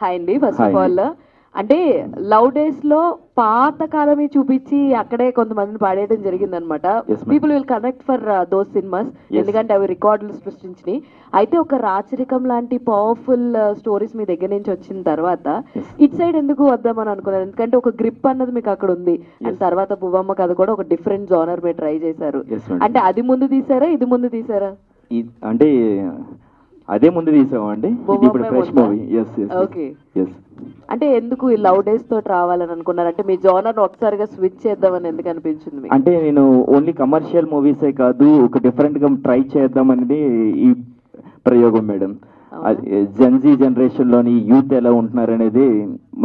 Hi అండి. First of all అంటే love days లో పాత కాలమే చూపించి అక్కడే కొంతమందిని పాడేయడం జరిగిందనమాట. People will connect for those cinemas, ఎందుకంటే అవి రికార్డులు సృష్టించినాయి. అయితే ఒక రాచరికం లాంటి పవర్ఫుల్ స్టోరీస్ మీ దగ్గర నుంచి వచ్చిన తర్వాత ఇట్ సైడ్ ఎందుకు వద్దామని అనుకున్నారు? ఎందుకంటే ఒక గ్రిప్ అన్నది మీకు అక్కడ ఉంది. అండ్ తర్వాత బువ్వమ్మ కథ కూడా ఒక డిఫరెంట్ జోనర్ మీరు ట్రై చేశారు. అంటే అది ముందు తీసారా, ఇది ముందు తీసారా? అంటే అదే ముందు తీసామండి, ఇప్పుడు ఫ్రెష్ మూవీ. ఓకే. అంటే ఎందుకు ఈ లవ్ డేస్ తోటి రావాలని అనుకున్నారు? అంటే మీ జోనర్ ఒకసారిగా స్విచ్ చేద్దామని ఎందుకు అనిపించింది? అంటే నేను ఓన్లీ కమర్షియల్ మూవీసే కాదు, ఒక డిఫరెంట్ గా ట్రై చేద్దాం అనేది ఈ ప్రయోగం మేడం. జెన్జీ జనరేషన్ లోని యూత్ ఎలా ఉంటున్నారు అనేది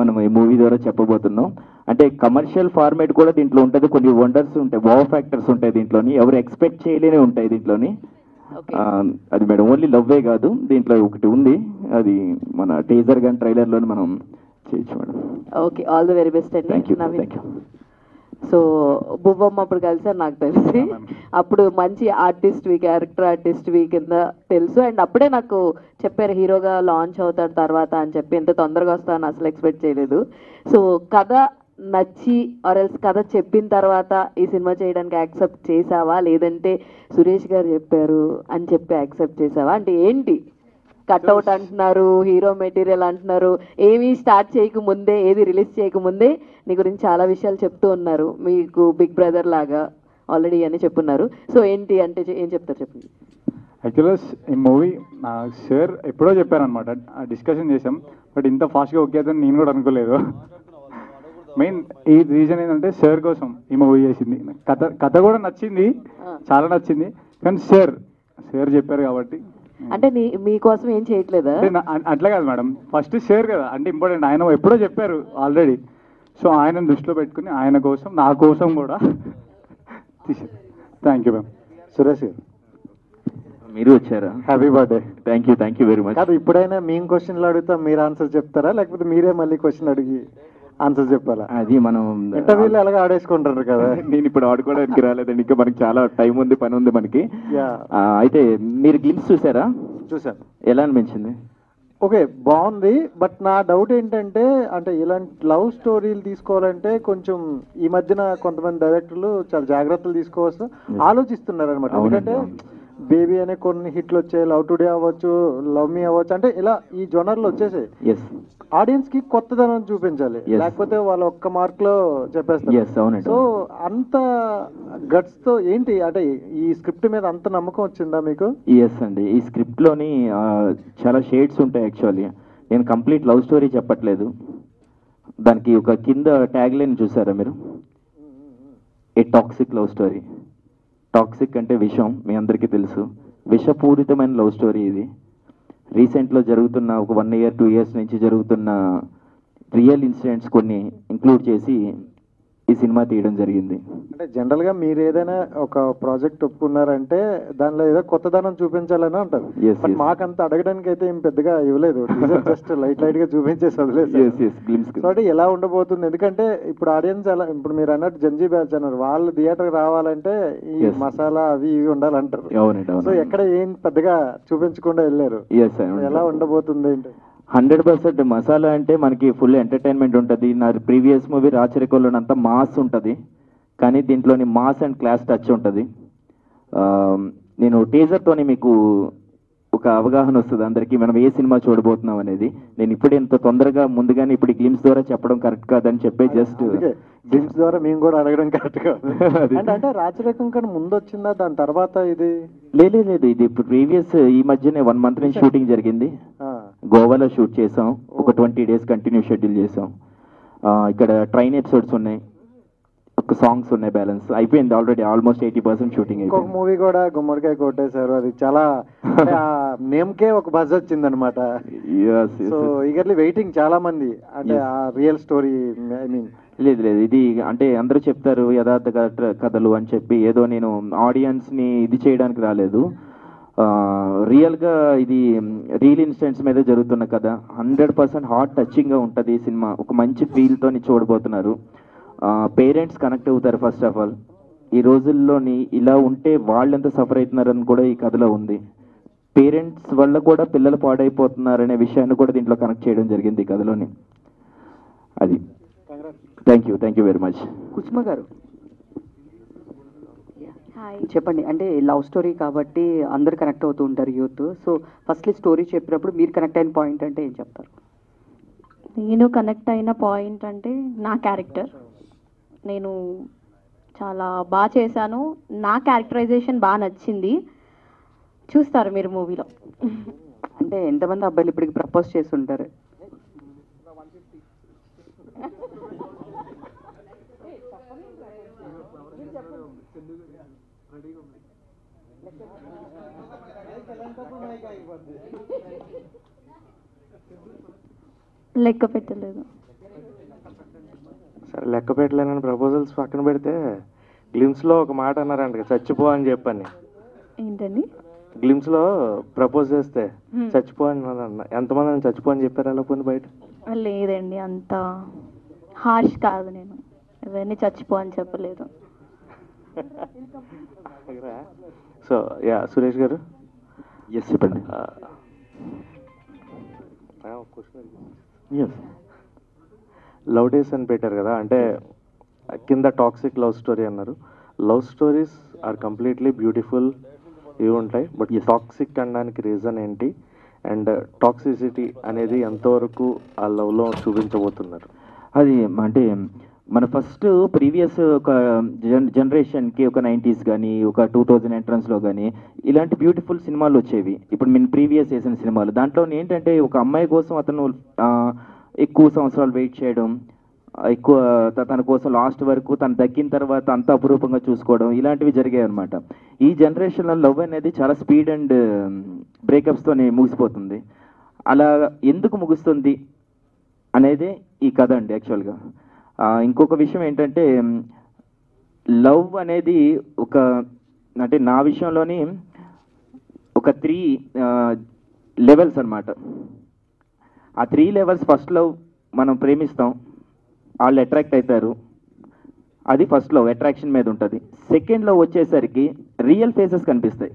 మనం ఈ మూవీ ద్వారా చెప్పబోతున్నాం. అంటే కమర్షియల్ ఫార్మేట్ కూడా దీంట్లో ఉంటుంది, కొన్ని వండర్స్ ఉంటాయి, వావ్ ఫ్యాక్టర్స్ ఉంటాయి దీంట్లోని, ఎవరు ఎక్స్పెక్ట్ చేయలేనే ఉంటాయి దీంట్లోని. అది మేడం ఓన్లీ లవ్వే కాదు, దీంట్లో ఒకటి ఉంది, అది మన టీజర్ కానీ ట్రైలర్ లోని మనం చేయొచ్చు madam. Okay, all the very best అండి. Thank you. సో బువ్వమ్మ అప్పుడు కలిసారు నాకు తెలిసి, అప్పుడు మంచి ఆర్టిస్ట్ వి, క్యారెక్టర్ ఆర్టిస్ట్ వి కింద తెలుసు. అండ్ అప్పుడే నాకు చెప్పారు హీరోగా లాంచ్ అవుతాడు తర్వాత అని చెప్పి. ఎంత తొందరగా వస్తాను అసలు ఎక్స్పెక్ట్ చేయలేదు. సో కథ నచ్చి ఆర్ఎల్స్ కథ చెప్పిన తర్వాత ఈ సినిమా చేయడానికి యాక్సెప్ట్ చేసావా, లేదంటే సురేష్ గారు చెప్పారు అని చెప్పి యాక్సెప్ట్ చేసావా? అంటే ఏంటి కట్అవుట్ అంటున్నారు, హీరో మెటీరియల్ అంటున్నారు, ఏమీ స్టార్ట్ చేయకముందే, ఏది రిలీజ్ చేయకముందే నీ గురించి చాలా విషయాలు చెప్తూ ఉన్నారు, మీకు బిగ్ బ్రదర్ లాగా ఆల్రెడీ అని చెప్పున్నారు. సో ఏంటి అంటే ఏం చెప్తారు చెప్పండి. యాక్చువల్గా ఈ మూవీ సార్ ఎప్పుడో చెప్పారనమాట, డిస్కషన్ చేసాం. బట్ ఇంత ఫాస్ట్గా ఓకే అవుతుంది నేను కూడా అనుకోలేదు. మెయిన్ ఈ రీజన్ ఏంటంటే సార్ కోసం ఈ మూవీ చేసింది. కథ కూడా నచ్చింది, చాలా నచ్చింది. కానీ సార్ చెప్పారు కాబట్టి. అంటే మీకోసం ఏం చేయట్లేదా? అట్లా కాదు మేడం, ఫస్ట్ సార్ కదా అంటే ఇంపార్టెంట్. ఆయన ఎప్పుడో చెప్పారు ఆల్రెడీ. సో ఆయన దృష్టిలో పెట్టుకుని ఆయన కోసం, నా కోసం కూడా తీసారు. Thank you ma'am. సురేష్ గారు మీరు వచ్చారా? Happy birthday. Thank you very much. కాదు, ఇప్పుడైనా మేము క్వశ్చన్లు అడుగుతాం, మీరు ఆన్సర్ చెప్తారా, లేకపోతే మీరే మళ్ళీ క్వశ్చన్ అడిగి ఆన్సర్ చెప్పాలా? అది మనం ఇంటర్వ్యూలో ఎలాగ ఆడేసుకుంటారు కదా. నేను ఇప్పుడు ఆడుకోవడానికి రాలేదండి, ఇంకా మనకి చాలా టైం ఉంది, పని ఉంది మనకి. అయితే మీరు గ్లిమ్స్ చూసారా? చూసాను. ఎలా అనిపించింది? ఓకే, బాగుంది. బట్ నా డౌట్ ఏంటంటే, అంటే ఇలాంటి లవ్ స్టోరీలు తీసుకోవాలంటే కొంచెం ఈ మధ్యన కొంతమంది డైరెక్టర్లు చాలా జాగ్రత్తలు తీసుకోవచ్చు, ఆలోచిస్తున్నారు అనమాట. ఎందుకంటే బేబీ అనే కొన్ని హిట్లు వచ్చాయి, లవ్ టుడే అవ్వచ్చు, లవ్ మీ అవ్వచ్చు, అంటే ఇలా ఈ జోనర్లు వచ్చేసాయి. ఆడియన్స్ కి కొత్తదనం చూపించాలి, లేకపోతే వాళ్ళ ఒక్క మార్క్ లో చెప్పేస్తారు. సో అంత గట్స్ తో ఏంటి అంటే ఈ స్క్రిప్ట్ మీద అంత నమ్మకం వచ్చిందా మీకు? ఎస్ అండి, ఈ స్క్రిప్ట్ లోని చాలా షేడ్స్ ఉంటాయి. యాక్చువల్లీ నేను కంప్లీట్ లవ్ స్టోరీ చెప్పట్లేదు, దానికి ఒక కింద ట్యాగ్ లైన్ చూసారా మీరు? ఏ టాక్సిక్ లవ్ స్టోరీ. టాక్సిక్ అంటే విషం, మీ అందరికీ తెలుసు. విషపూరితమైన లవ్ స్టోరీ ఇది. రీసెంట్లో జరుగుతున్న ఒక 1 year 2 years నుంచి జరుగుతున్న రియల్ ఇన్సిడెంట్స్ కొన్ని ఇంక్లూడ్ చేసి ఈ సినిమా తీయడం జరిగింది. అంటే జనరల్ గా మీరు ఏదైనా ఒక ప్రాజెక్ట్ ఒప్పుకున్నారంటే దానిలో ఏదో కొత్తదనం చూపించాలని అంటారు. మాకంత అడగడానికి అయితే ఏం పెద్దగా ఇవ్వలేదు, జస్ట్ లైట్ గా చూపించేసి వదిలేదు. సో అంటే ఎలా ఉండబోతుంది? ఎందుకంటే ఇప్పుడు ఆడియన్స్ ఎలా, ఇప్పుడు మీరు అన్నట్టు జంజీ బ్యాచ్ అన్నారు, వాళ్ళు థియేటర్ రావాలంటే ఈ మసాలా అవి ఇవి ఉండాలంటారు. సో ఎక్కడ ఏం పెద్దగా చూపించకుండా వెళ్ళారు. ఎలా ఉండబోతుంది ఏంటి? 100% మసాలా అంటే మనకి ఫుల్ ఎంటర్టైన్మెంట్ ఉంటుంది. నా ప్రీవియస్ మూవీ రాచరికంలో అంతా మాస్ ఉంటుంది, కానీ దీంట్లోని మాస్ అండ్ క్లాస్ టచ్ ఉంటుంది. నేను టీజర్తోని మీకు ఒక అవగాహన వస్తుంది అందరికీ మనం ఏ సినిమా చూడబోతున్నాం అనేది. నేను ఇప్పుడు ఎంత తొందరగా ముందుగానే ఇప్పుడు గ్లిమ్స్ ద్వారా చెప్పడం కరెక్ట్ కాదని చెప్పి జస్ట్ గ్లిమ్స్ ద్వారా మేము కూడా అడగడం కరెక్ట్ కాదు. అంటే రాచరికం కానీ ముందు వచ్చిందా దాని తర్వాత? ఇది లేదు, ఇది ఇప్పుడు ప్రీవియస్ ఈ మధ్యనే 1 month నుంచి షూటింగ్ జరిగింది. గోవాలో షూట్ చేసాం, ఒక 20 days కంటిన్యూ షెడ్యూల్ చేసాం. ఇక్కడ ట్రైన్ ఎపిసోడ్స్ ఉన్నాయి, ఒక సాంగ్స్ ఉన్నాయి, బ్యాలెన్స్ అయిపోయింది ఆల్రెడీ. ఆల్మోస్ట్ 80% షూటింగ్ అయిపోయింది. ఒక మూవీ కూడా గుమ్మడికాయ కొట్టేశారు, అది చాలా నేమ్కే ఒక బజ్ వచ్చింది అనమాట. సో ఈగర్లీ వెయిటింగ్ చాలా మంది, అంటే ఆ రియల్ స్టోరీ. ఐ మీన్ లేదు, ఇది అంటే అందరూ చెప్తారు యథార్థ కథలు అని చెప్పి, ఏదో నేను ఆడియన్స్ ని ఇది చేయడానికి రాలేదు. రియల్గా ఇది రియల్ ఇన్సిడెంట్స్ మీద జరుగుతున్న కథ. 100% హార్ట్ టచింగ్గా ఉంటుంది ఈ సినిమా. ఒక మంచి ఫీల్తో చూడబోతున్నారు. పేరెంట్స్ కనెక్ట్ అవుతారు. ఫస్ట్ ఆఫ్ ఆల్ ఈ రోజుల్లోని ఇలా ఉంటే వాళ్ళు ఎంత సఫర్ అవుతున్నారని కూడా ఈ కథలో ఉంది. పేరెంట్స్ వల్ల కూడా పిల్లలు పాడైపోతున్నారనే విషయాన్ని కూడా దీంట్లో కనెక్ట్ చేయడం జరిగింది ఈ కథలోని. అది థ్యాంక్ యూ వెరీ మచ్. కుసుమ గారు చెప్పండి. అంటే లవ్ స్టోరీ కాబట్టి అందరు కనెక్ట్ అవుతూ ఉంటారు యూత్. సో ఫస్ట్లీ స్టోరీ చెప్పినప్పుడు మీరు కనెక్ట్ అయిన పాయింట్ అంటే ఏం చెప్తారు? నేను కనెక్ట్ అయిన పాయింట్ అంటే నా క్యారెక్టర్. నేను చాలా బాగా చేశాను, నా క్యారెక్టరైజేషన్ బాగా నచ్చింది, చూస్తారు మీరు మూవీలో. అంటే ఎంతమంది అబ్బాయిలు ఇప్పటికి ప్రపోజ్ చేసి ఉంటారు? లెక్క పెట్టలేదు. సరే లెక్క పెట్టలేనని ప్రపోజల్స్ పక్కన పెడితే గ్లిమ్స్లో ఒక మాట అన్నారంట, చచ్చిపో అని చెప్పని. ఏంటండి? గ్లిమ్స్లో ప్రపోజ్ చేస్తే చచ్చిపో అని ఎంతమంది చచ్చిపో అని చెప్పారు అలా పోయింది బయట? లేదండి, అంత హార్ష్ కాదు, నేను ఎవరిని చచ్చిపో అని చెప్పలేదు. సో యా సురేష్ గారు ఎస్ చెప్పండి. లవ్ డేస్ అని పెట్టారు కదా, అంటే కింద టాక్సిక్ లవ్ స్టోరీ అన్నారు. Love stories are completely beautiful ఇవి ఉంటాయి, బట్ టాక్సిక్ అనడానికి రీజన్ ఏంటి, అండ్ టాక్సిసిటీ అనేది ఎంతవరకు ఆ లవ్లో చూపించబోతున్నారు? అది అంటే మన ఫస్ట్ ప్రీవియస్ ఒక జనరేషన్కి ఒక 90s కానీ ఒక 2000 ఎంట్రన్స్లో కానీ ఇలాంటి బ్యూటిఫుల్ సినిమాలు వచ్చేవి. ఇప్పుడు నేను ప్రీవియస్ చేసిన సినిమాలు దాంట్లో ఏంటంటే ఒక అమ్మాయి కోసం అతను ఎక్కువ సంవత్సరాలు వెయిట్ చేయడం, ఎక్కువ తన కోసం లాస్ట్ వరకు తను దక్కిన తర్వాత అంత అపురూపంగా చూసుకోవడం, ఇలాంటివి జరిగాయి అనమాట. ఈ జనరేషన్లో లవ్ అనేది చాలా స్పీడ్ అండ్ బ్రేకప్స్తోనే ముగిసిపోతుంది. అలా ఎందుకు ముగుస్తుంది అనేది ఈ కథ అండి యాక్చువల్గా. ఇంకొక విషయం ఏంటంటే లవ్ అనేది ఒక అంటే నా విషయంలోని ఒక 3 లెవెల్స్ అనమాట. ఆ 3 లెవెల్స్, ఫస్ట్ లవ్ మనం ప్రేమిస్తాం, వాళ్ళు అట్రాక్ట్ అవుతారు, అది ఫస్ట్ లవ్ అట్రాక్షన్ మీద ఉంటుంది. సెకండ్ లవ్ వచ్చేసరికి రియల్ ఫేసెస్ కనిపిస్తాయి,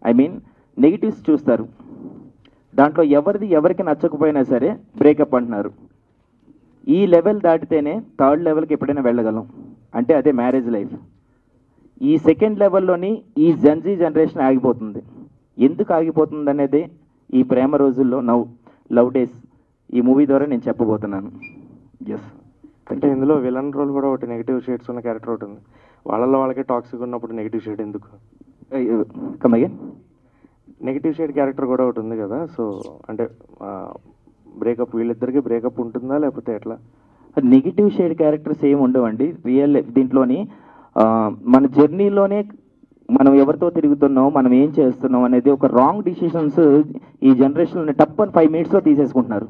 ఐ మీన్ నెగిటివ్స్ చూస్తారు. దాంట్లో ఎవరికి నచ్చకపోయినా సరే బ్రేకప్ అంటున్నారు. ఈ లెవెల్ దాటితేనే థర్డ్ లెవెల్కి ఎప్పుడైనా వెళ్ళగలం, అంటే అదే మ్యారేజ్ లైఫ్. ఈ సెకండ్ లెవెల్లోని ఈ జెన్జీ జనరేషన్ ఆగిపోతుంది. ఎందుకు ఆగిపోతుంది అనేది ఈ ప్రేమ రోజుల్లో లవ్ డేస్ ఈ మూవీ ద్వారా నేను చెప్పబోతున్నాను. ఎస్, అంటే ఇందులో విలన్ రోల్ కూడా ఒకటి నెగిటివ్ షేడ్స్ ఉన్న క్యారెక్టర్ ఒకటి ఉంది. వాళ్ళకే టాక్సిక్ ఉన్నప్పుడు నెగిటివ్ షేడ్ ఎందుకు? కమగే నెగిటివ్ షేడ్ క్యారెక్టర్ కూడా ఒకటి ఉంది కదా, సో అంటే బ్రేకప్, వీళ్ళిద్దరికి బ్రేకప్ ఉంటుందా లేకపోతే ఎట్లా? నెగిటివ్ షేడ్ క్యారెక్టర్స్ ఏమి ఉండవండి రియల్ దీంట్లోని. మన జర్నీలోనే మనం ఎవరితో తిరుగుతున్నాం, మనం ఏం చేస్తున్నాం అనేది ఒక రాంగ్ డిసిషన్స్ ఈ జనరేషన్లో టప్ అని 5 minutesలో తీసేసుకుంటున్నారు.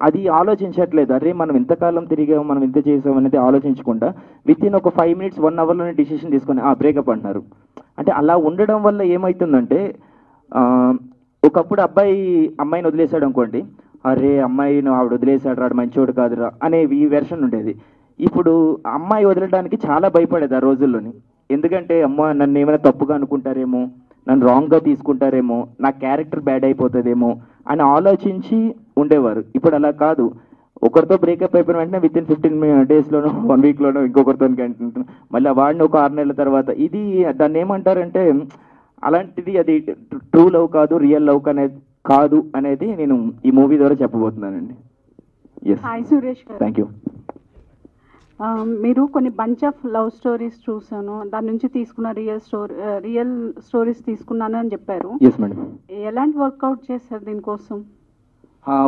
అది ఆలోచించట్లేదు, అరే మనం ఇంతకాలం తిరిగాము, మనం ఇంత చేసాం అనేది ఆలోచించకుండా వితిన్ ఒక 5 minutes 1 hourలోనే డిసిషన్ తీసుకొని బ్రేకప్ అంటున్నారు. అంటే అలా ఉండడం వల్ల ఏమవుతుందంటే ఒకప్పుడు అమ్మాయిని వదిలేశాడు అనుకోండి, అరే అమ్మాయిని ఆవిడ వదిలేశాడు రాడు మంచివాడు కాదురా అనే ఈ వెర్షన్ ఉండేది. ఇప్పుడు అమ్మాయి వదలడానికి చాలా భయపడేది ఆ రోజుల్లోని. ఎందుకంటే నన్ను ఏమైనా తప్పుగా అనుకుంటారేమో, నన్ను రాంగ్గా తీసుకుంటారేమో, నా క్యారెక్టర్ బ్యాడ్ అయిపోతుందేమో అని ఆలోచించి ఉండేవారు. ఇప్పుడు అలా కాదు, ఒకరితో బ్రేకప్ అయిపోయిన వెంటనే వితిన్ 15 daysలోనో 1 weekలోనో ఇంకొకరితో మళ్ళీ వాడిని ఒక 6 నెలల తర్వాత. ఇది దాన్ని ఏమంటారంటే అలాంటిది అది ట్రూ లవ్ కాదు, రియల్ లవ్ అనేది కాదు అనేది నేను ఈ మూవీ ద్వారా చెప్పబోతున్నానండి. ఎస్, హాయ్ సురేష్ గారు. Thank you. మీరు కొన్ని బంచ్ ఆఫ్ లవ్ స్టోరీస్ చూసాను, దాని నుంచి తీసుకున్న రియల్ స్టోరీస్ తీసుకున్నాను అని చెప్పారు. Yes madam. ఎలాంటి వర్కౌట్ చేశారు దీనికోసం?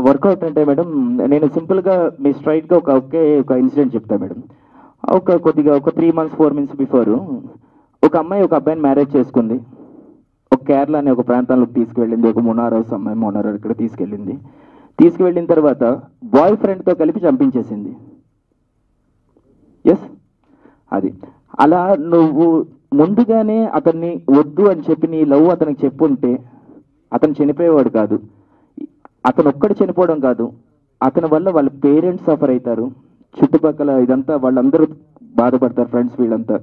వర్కౌట్ అంటే మేడం నేను సింపుల్గా మీ స్ట్రైట్గా ఒక ఇన్సిడెంట్ చెప్తాను మేడం. ఒక 3 months 4 months బిఫోర్ ఒక అమ్మాయి ఒక అబ్బాయిని మ్యారేజ్ చేసుకుంది. ఒక కేరళ అనే ఒక ప్రాంతంలోకి తీసుకువెళ్ళింది. ఒక మొనారో ఇక్కడ తీసుకువెళ్ళిన తర్వాత బాయ్ ఫ్రెండ్తో కలిపి చంపించేసింది. ఎస్, అది అలా నువ్వు ముందుగానే అతన్ని వద్దు అని చెప్పి నీ లవ్ అతనికి చెప్పుంటే అతను చనిపోయేవాడు కాదు. అతను ఒక్కడు చనిపోవడం కాదు, అతని వల్ల వాళ్ళ పేరెంట్స్ సఫర్ అవుతారు, చుట్టుపక్కల ఇదంతా వాళ్ళందరూ బాధపడతారు, ఫ్రెండ్స్ వీళ్ళంతా.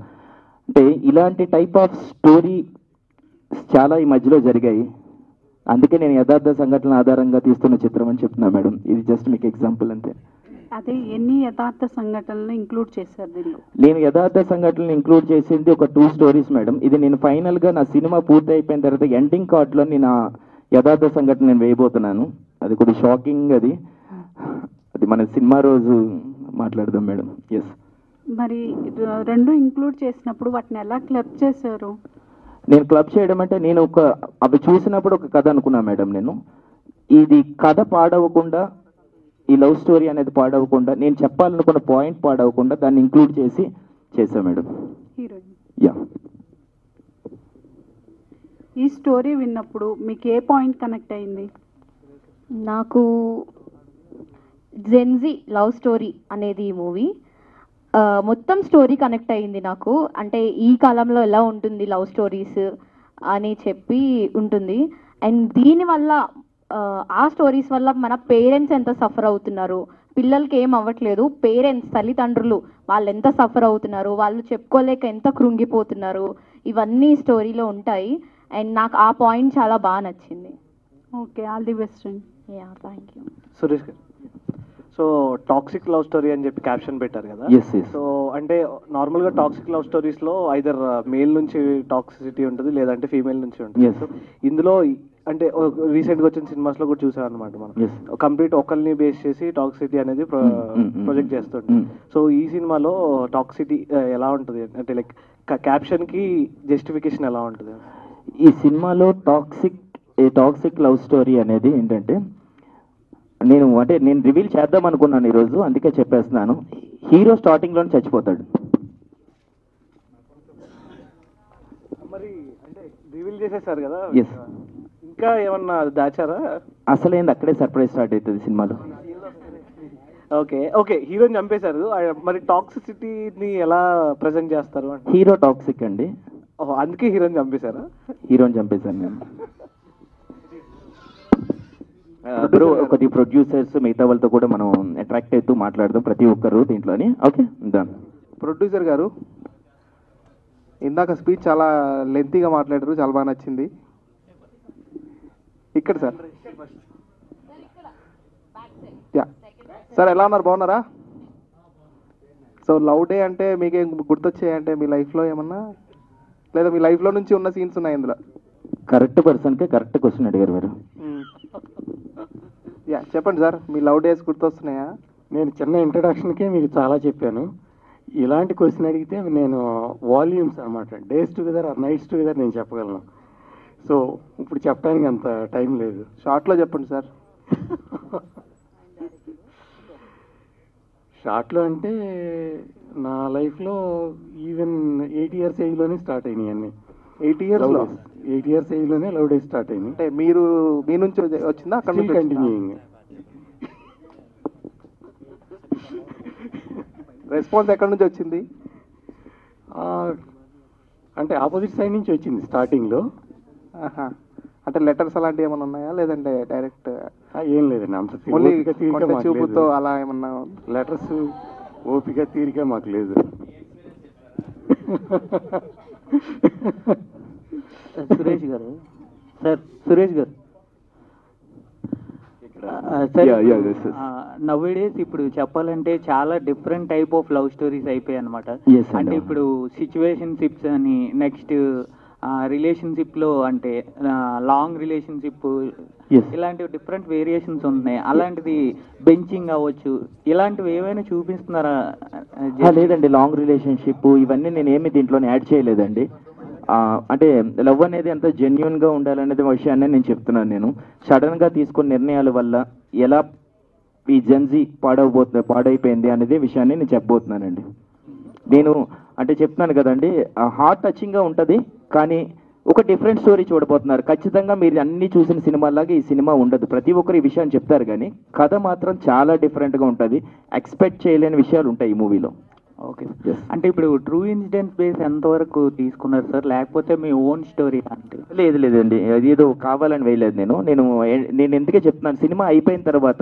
అంటే ఇలాంటి టైప్ ఆఫ్ చాలా ఈ మధ్యలో జరిగాయి. అందుకే నేను యథార్థ సంఘటనల ఆధారంగా తీస్తున్న చిత్రం అని చెప్తున్నా మేడం. ఇది జస్ట్ మీకు ఎగ్జాంపుల్ అంతే. అదే ఎన్ని యథార్థ సంఘటనలు ఇంక్లూడ్ చేశారు దీనిలో? నేను యథార్థ సంఘటనలు ఇంక్లూడ్ చేసింది ఒక 2 స్టోరీస్ మేడం. ఇది నేను ఫైనల్గా నా సినిమా పూర్తి అయిపోయిన తర్వాత ఎండింగ్ కార్డ్లో నేను ఆ యథార్థ సంఘటన నేను వేయబోతున్నాను. అది కూడా షాకింగ్. అది మన సినిమా రోజు మాట్లాడదాం మేడం. ఎస్. మరి రెండు ఇంక్లూడ్ చేసినప్పుడు వాటిని ఎలా క్లబ్ చేశారు? నేను క్లబ్ చేయడం అంటే నేను అవి చూసినప్పుడు ఒక కథ అనుకున్నా మేడం. నేను ఇది కథ పాడవకుండా, ఈ లవ్ స్టోరీ అనేది పాడవకుండా, నేను చెప్పాలనుకున్న పాయింట్ పాడవకుండా దాన్ని ఇంక్లూడ్ చేసా మేడం. హీరోయిన్. యా. ఈ స్టోరీ విన్నప్పుడు మీకు ఏ పాయింట్ కనెక్ట్ అయింది? నాకు జెన్జీ లవ్ స్టోరీ అనేది ఈ మూవీ మొత్తం స్టోరీ కనెక్ట్ అయింది నాకు. అంటే ఈ కాలంలో ఎలా ఉంటుంది లవ్ స్టోరీస్ అని చెప్పి ఉంటుంది. అండ్ దీనివల్ల ఆ స్టోరీస్ వల్ల మన పేరెంట్స్ ఎంత సఫర్ అవుతున్నారు, పిల్లలకి ఏం అవ్వట్లేదు, పేరెంట్స్ తల్లిదండ్రులు వాళ్ళు ఎంత సఫర్ అవుతున్నారు, వాళ్ళు చెప్పుకోలేక ఎంత కృంగిపోతున్నారు, ఇవన్నీ స్టోరీలో ఉంటాయి. అండ్ నాకు ఆ పాయింట్ చాలా బాగా నచ్చింది. ఓకే, ఆల్ ది బెస్ట్ అండి. Yeah, thank you. సురేష్ గారు, సో టాక్సిక్ లవ్ స్టోరీ అని చెప్పి క్యాప్షన్ పెట్టారు కదా. Yes, yes. సో అంటే నార్మల్గా టాక్సిక్ లవ్ స్టోరీస్లో ఐదర్ మేల్ నుంచి టాక్సిసిటీ ఉంటుంది, లేదంటే ఫీమేల్ నుంచి ఉంటుంది. Yes. సో ఇందులో అంటే రీసెంట్గా వచ్చిన సినిమాస్లో కూడా చూసాం అనమాట మనం. Yes. కంప్లీట్ ఒకరిని బేస్ చేసి టాక్సిటీ అనేది ప్రొజెక్ట్ చేస్తుంది. సో ఈ సినిమాలో టాక్సిటీ ఎలా ఉంటుంది అంటే లైక్ క్యాప్షన్కి జస్టిఫికేషన్ ఎలా ఉంటుంది? ఈ సినిమాలో టాక్సిక్ లవ్ స్టోరీ అనేది ఏంటంటే, నేను రివీల్ చేద్దాం అనుకున్నాను ఈరోజు, అందుకే చెప్పేస్తున్నాను. హీరో స్టార్టింగ్లోనే చచ్చిపోతాడు. మరి అంటే రివీల్ చేసేసారు కదా, ఎస్. ఇంకా ఏమన్నా దాచారా? అసలేంది అక్కడే సర్ప్రైజ్ స్టార్ట్ అవుతుంది సినిమాలో. ఓకే, హీరోని చంపేశారు. మరి టాక్సిసిటీని ఎలా ప్రెజెంట్ చేస్తారు అంటే? హీరో టాక్సిక్ అండి. అందుకే హీరోని చంపేశారా? హీరోని చంపేశాను నేను. బ్రో, కొద్ది ప్రొడ్యూసర్స్ మిగతా వాళ్ళతో కూడా మనం అట్రాక్ట్ అవుతూ మాట్లాడదాం ప్రతి ఒక్కరు దీంట్లోని. ఓకే, దాని ప్రొడ్యూసర్ గారు, ఇందాక స్పీచ్ చాలా లెంతీగా మాట్లాడారు, చాలా బాగా నచ్చింది. ఇక్కడ సార్, యా సార్, ఎలా ఉన్నారు? బాగున్నారా? సో లవ్ డే అంటే మీకేం గుర్తొచ్చాయంటే మీ లైఫ్లో ఏమన్నా, లేదా మీ లైఫ్లో నుంచి ఉన్న సీన్స్ ఉన్నాయి ఇందులో? కరెక్ట్ పర్సన్కే కరెక్ట్ క్వశ్చన్ అడిగారు మీరు. యా చెప్పండి సార్, మీ లవ్ డేస్ గుర్తొస్తున్నాయా? నేను చిన్న ఇంట్రడక్షన్కే మీకు చాలా చెప్పాను. ఇలాంటి క్వశ్చన్ అడిగితే నేను వాల్యూమ్స్ అనమాట, days together or nights together నేను చెప్పగలను. సో ఇప్పుడు చెప్పడానికి అంత టైం లేదు. షార్ట్లో చెప్పండి సార్. షార్ట్లో అంటే నా లైఫ్లో ఈవెన్ 8 years ఏజ్లోనే స్టార్ట్ అయినాయి అన్నీ. 8 yearsలో? 8 years ఏజ్లోనే లవ్ డేస్ స్టార్ట్ అయింది. అంటే మీ నుంచి వచ్చిందా? అక్కడ నుంచి కంటిన్యూయింగ్. రెస్పాన్స్ ఎక్కడి నుంచి వచ్చింది? అంటే ఆపోజిట్ సైడ్ నుంచి వచ్చింది స్టార్టింగ్లో. అంటే లెటర్స్ అలాంటివి ఏమైనా ఉన్నాయా, లేదంటే డైరెక్ట్? ఏం లేదండి, అంత ఓన్లీ తీరిక చూపుతో అలా ఏమన్నా? లెటర్స్ ఓపిక తీరిక మాకు లేదు. సురేష్ గారు, సురేష్ గారు నవ్వేడేస్ ఇప్పుడు చెప్పాలంటే చాలా different type of love stories అయిపోయాయి అనమాట. అంటే ఇప్పుడు సిచ్యువేషన్షిప్స్ అని, నెక్స్ట్ రిలేషన్షిప్ లో అంటే లాంగ్ రిలేషన్షిప్, ఇలాంటివి డిఫరెంట్ వేరియేషన్స్ ఉన్నాయి. అలాంటిది బెంచింగ్ అవ్వచ్చు, ఇలాంటివి ఏమైనా చూపిస్తున్నారా? లేదండి, లాంగ్ రిలేషన్షిప్ ఇవన్నీ నేను ఏమి దీంట్లోనే యాడ్ చేయలేదండి. అంటే లవ్ అనేది అంత జెన్యున్గా ఉండాలనేది విషయాన్ని నేను చెప్తున్నాను. నేను సడన్గా తీసుకున్న నిర్ణయాల వల్ల ఎలా ఈ జెన్జీ పాడైపోయింది అనేది విషయాన్ని నేను చెప్పబోతున్నానండి. నేను అంటే చెప్తున్నాను కదండి, హార్ట్ టచింగ్గా ఉంటుంది, కానీ ఒక డిఫరెంట్ స్టోరీ చూడబోతున్నారు. ఖచ్చితంగా మీరు అన్ని చూసిన సినిమాలాగా ఈ సినిమా ఉండదు. ప్రతి ఒక్కరు ఈ విషయాన్ని చెప్తారు, కానీ కథ మాత్రం చాలా డిఫరెంట్గా ఉంటుంది. ఎక్స్పెక్ట్ చేయలేని విషయాలు ఉంటాయి ఈ మూవీలో. ఓకే, అంటే ఇప్పుడు ట్రూ ఇన్సిడెంట్ బేస్ ఎంతవరకు తీసుకున్నారు సార్, లేకపోతే మీ ఓన్ స్టోరీ అంటే? లేదండి, అది ఏదో కావాలని వేయలేదు. నేను ఎందుకే చెప్తున్నాను, సినిమా అయిపోయిన తర్వాత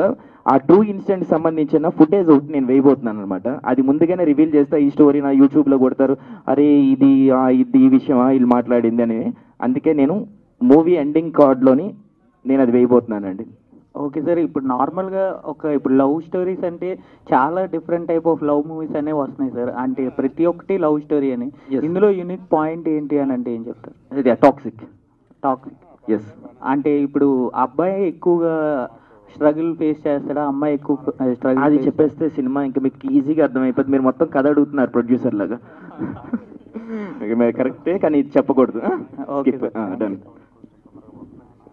ఆ ట్రూ ఇన్సిడెంట్ సంబంధించిన ఫుటేజ్ ఒకటి నేను వేయబోతున్నాను అనమాట. అది ముందుగానే రివీల్ చేస్తా. ఈ స్టోరీ నా యూట్యూబ్లో కొడతారు, అరే ఇది ఈ విషయమా వీళ్ళు మాట్లాడింది అని. అందుకే నేను మూవీ ఎండింగ్ కార్డ్లోని నేను అది వేయబోతున్నానండి. ఓకే సార్, ఇప్పుడు నార్మల్గా ఇప్పుడు లవ్ స్టోరీస్ అంటే చాలా different type of love movies అనేవి వస్తున్నాయి సార్. అంటే ప్రతి ఒక్కటి లవ్ స్టోరీ అని, ఇందులో యూనిక్ పాయింట్ ఏంటి అని అంటే ఏం చెప్తారు? ఇది టాక్సిక్. ఎస్. అంటే ఇప్పుడు అబ్బాయి ఎక్కువగా స్ట్రగుల్ ఫేస్ చేస్తాడా, అమ్మాయి ఎక్కువ స్ట్రగుల్? అది చెప్పేస్తే సినిమా ఇంకా మీకు ఈజీగా అర్థమైపోతుంది. మీరు మొత్తం కథ అడుగుతున్నారు ప్రొడ్యూసర్ లాగా. కరెక్టే, కానీ ఇది చెప్పకూడదు. డన్.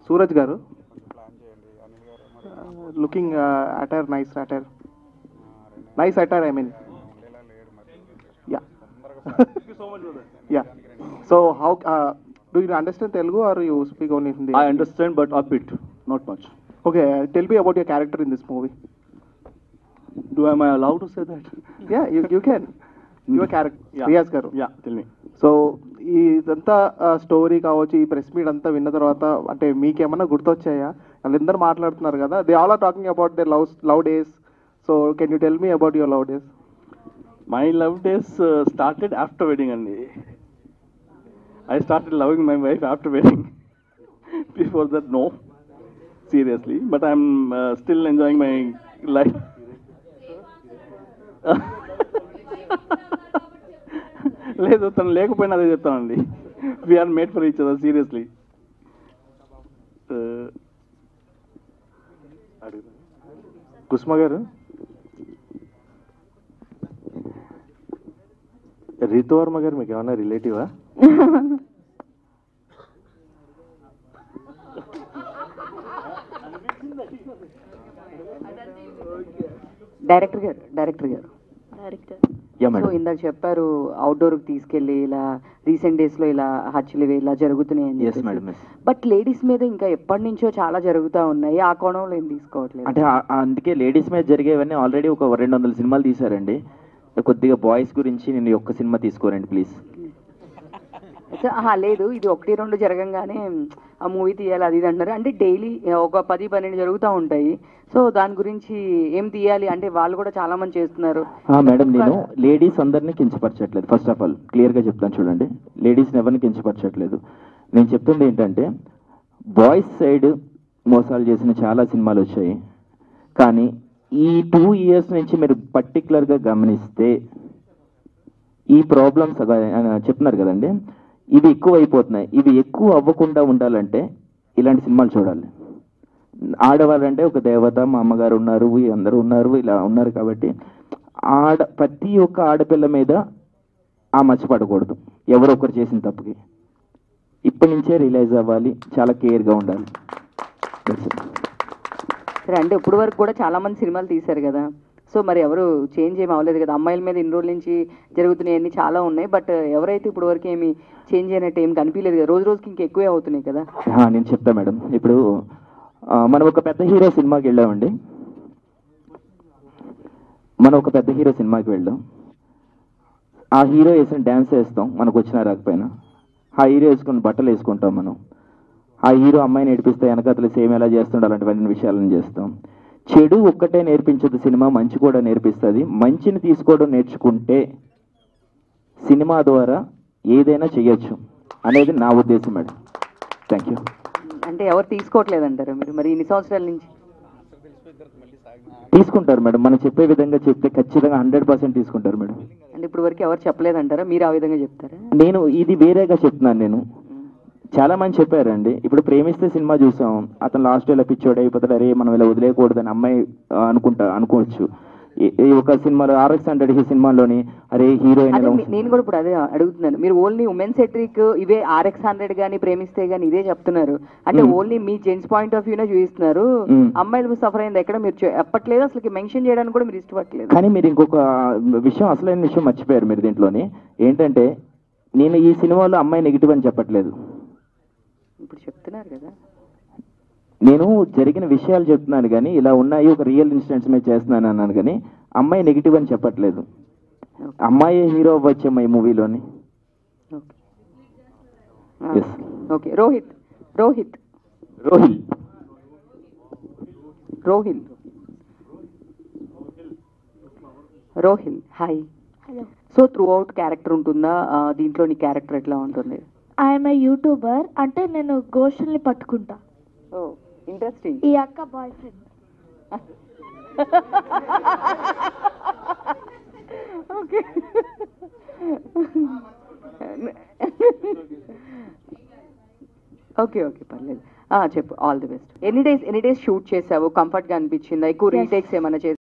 సూరజ్ గారు, looking attire, nice attire, I mean. Yeah. So how do you understand Telugu or you speak only Hindi? I understand, but a bit, not much. Okay, tell me about your character in this movie. Am I allowed to say that? Yeah, you can. Your character, Riyaz garu. Yeah, tell me. So ఇదంతా story కావచ్చు, ఈ press meet అంతా విన్న తర్వాత అంటే మీకేమన్నా గుర్తొచ్చాయా? వాళ్ళందరూ మాట్లాడుతున్నారు కదా, they all are talking about the love days. So can you tell me about your love days? My love days started after wedding only. I started loving my wife after wedding. Before that, no. Seriously. But I'm still enjoying my life. లేదు, తను లేకపోయినా అదే చెప్తానండి. We're made for each other, seriously. Kusuma గారు, రితువర్మ గారు మీకు ఏమన్నా రిలేటివా? Director గారు సో ఇందాక చెప్పారు అవుట్డోర్కి తీసుకెళ్ళి ఇలా రీసెంట్ డేస్లో ఇలా హత్యలు ఇలా జరుగుతున్నాయి. బట్ లేడీస్ మీద ఇంకా ఎప్పటి నుంచో చాలా జరుగుతూ ఉన్నాయి, ఆ కోణంలో ఏం తీసుకోవట్లేదు అంటే అందుకే లేడీస్ మీద జరిగేవన్నీ ఆల్రెడీ ఒక 200 సినిమాలు తీశారండి. కొద్దిగా బాయ్స్ గురించి నేను ఒక్క సినిమా తీసుకోరండి ప్లీజ్. లేదు, ఇది 1-2 జరగంగానే ఆ మూవీ తీయాలి అది ఇది అంటున్నారు. అంటే డైలీ ఒక 10-12 జరుగుతూ ఉంటాయి. సో దాని గురించి ఏం తీయాలి అంటే వాళ్ళు కూడా చాలా మంది చేస్తున్నారు. మేడం, నేను లేడీస్ అందరినీ కించపరచట్లేదు. ఫస్ట్ ఆఫ్ ఆల్ క్లియర్గా చెప్తాను చూడండి, లేడీస్ని ఎవరిని కించపరచట్లేదు. నేను చెప్తుంది ఏంటంటే బాయ్స్ సైడ్ మోసాలు చేసిన చాలా సినిమాలు వచ్చాయి. కానీ ఈ 2 years నుంచి మీరు పర్టికులర్గా గమనిస్తే ఈ ప్రాబ్లమ్స్ చెప్తున్నారు కదండి, ఇవి ఎక్కువ అయిపోతున్నాయి. ఇవి ఎక్కువ అవ్వకుండా ఉండాలంటే ఇలాంటి సినిమాలు చూడాలి. ఆడవాళ్ళంటే ఒక దేవత, మా అమ్మగారు ఉన్నారు, అందరూ ఉన్నారు, ఇలా ఉన్నారు. కాబట్టి ప్రతి ఒక్క ఆడపిల్ల మీద ఆ మర్చిపడకూడదు, ఎవరో ఒకరు చేసిన తప్పుకి. ఇప్పటి నుంచే రియలైజ్ అవ్వాలి, చాలా కేర్గా ఉండాలి. సరే, అంటే ఇప్పుడు వరకు కూడా చాలా మంది సినిమాలు తీశారు కదా, సో మరి ఎవరు చేంజ్ ఏమి అవ్వలేదు కదా. అమ్మాయిల మీద ఇన్ని రోజుల నుంచి జరుగుతున్నాయన్నీ చాలా ఉన్నాయి, బట్ ఎవరైతే ఇప్పుడు వరకు ఏమి చేంజ్ అయినట్టు ఏమి కనిపించలేదు కదా, రోజు రోజుకి ఇంకా ఎక్కువే అవుతున్నాయి కదా. నేను చెప్తా మేడం, ఇప్పుడు మనం ఒక పెద్ద హీరో సినిమాకి వెళ్ళామండి. వెళ్ళాం, ఆ హీరో వేసిన డ్యాన్స్ వేస్తాం, మనకు వచ్చినా రాకపోయినా. ఆ హీరో వేసుకుని బట్టలు వేసుకుంటాం మనం. ఆ హీరో అమ్మాయిని ఏడిపిస్తే వెనకతలు సేమ్ ఎలా చేస్తుండే అలాంటివన్నీ విషయాలను చేస్తాం. చెడు ఒక్కటే నేర్పించదు సినిమా, మంచి కూడా నేర్పిస్తుంది. మంచిని తీసుకోవడం నేర్చుకుంటే సినిమా ద్వారా ఏదైనా చేయొచ్చు అనేది నా ఉద్దేశం మేడం. Thank you. అంటే ఎవరు తీసుకోవట్లేదంటారు మీరు? మరి ఇన్ని సంవత్సరాల నుంచి తీసుకుంటారు మేడం, మనం చెప్పే విధంగా చెప్తే ఖచ్చితంగా 100% తీసుకుంటారు మేడం. అంటే ఇప్పుడు వరకు ఎవరు చెప్పలేదంటారా, మీరు ఆ విధంగా చెప్తారా? నేను ఇది వేరేగా చెప్తున్నాను. నేను చాలా మంది చెప్పారండి. ఇప్పుడు ప్రేమిస్తే సినిమా చూసాం, అతను లాస్ట్ ఇలా పిచ్చోడు అయిపోతాడు, అరే మనం ఇలా వదిలేయకూడదని అమ్మాయి అనుకోవచ్చు. ఒక సినిమాలో RX-100 సినిమాలోని అరే హీరోయిన్. నేను కూడా ఇప్పుడు అదే అడుగుతున్నాను, మీరు ఓన్లీ ఉమెన్ సెట్రిక్ ఇవే RX-100 కానీ ప్రేమిస్తే కానీ ఇదే చెప్తున్నారు. అంటే ఓన్లీ మీ జెంట్స్ పాయింట్ ఆఫ్ వ్యూనే చూపిస్తున్నారు. అమ్మాయిలు సఫర్ అయింది ఎక్కడ మీరు చెప్పట్లేదు, అసలు మెన్షన్ చేయడానికి కూడా మీరు ఇష్టపడలేదు. కానీ మీరు ఇంకొక విషయం, అసలైన విషయం మర్చిపోయారు మీరు దీంట్లోని. ఏంటంటే నేను ఈ సినిమాలో అమ్మాయి నెగిటివ్ అని చెప్పట్లేదు. ఇప్పుడు చెప్తున్నారు కదా, నేను జరిగిన విషయాలు చెప్తున్నాను కానీ ఇలా ఉన్నాయి, ఒక రియల్ ఇన్సిడెంట్స్ మీద చేస్తున్నాను అన్నాను కానీ అమ్మాయి నెగిటివ్ అని చెప్పట్లేదు. అమ్మాయి హీరో అవ్వచ్చమ్మా ఈ మూవీలోని. Okay, Rohil hi. So throughout character ఉంటుందా దీంట్లో? నీ క్యారెక్టర్ ఎట్లా ఉంటుంది? ఐఎమ్ ఏ యూట్యూబర్, అంటే నేను గోష్ఠుల్ని పట్టుకుంటా. ఓ ఇంట్రెస్టింగ్. ఈ అక్క boy friend. Okay. Okay okay పర్లేదు. చెప్పు. All the best. ఎన్ని డేస్ షూట్ చేసావు? కంఫర్ట్ గా అనిపించిందా? ఎక్కువ రీటేక్స్ ఏమైనా చేసావు?